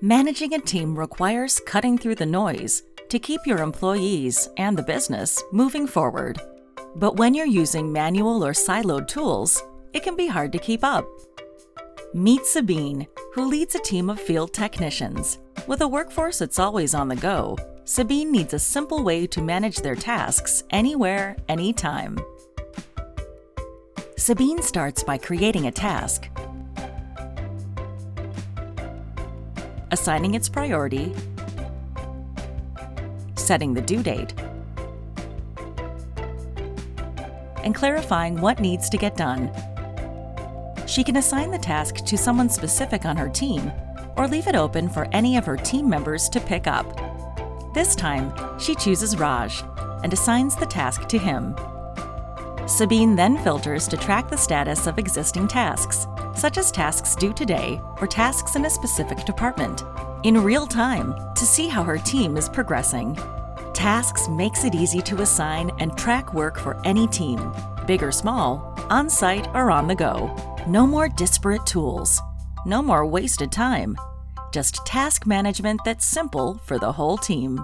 Managing a team requires cutting through the noise to keep your employees and the business moving forward. But when you're using manual or siloed tools, it can be hard to keep up. Meet Sabine, who leads a team of field technicians. With a workforce that's always on the go, Sabine needs a simple way to manage their tasks anywhere, anytime. Sabine starts by creating a task, assigning its priority, setting the due date, and clarifying what needs to get done. She can assign the task to someone specific on her team or leave it open for any of her team members to pick up. This time, she chooses Raj and assigns the task to him. Sabine then filters to track the status of existing tasks, such as tasks due today or tasks in a specific department, in real time to see how her team is progressing. Tasks makes it easy to assign and track work for any team, big or small, on-site or on the go. No more disparate tools. No more wasted time. Just task management that's simple for the whole team.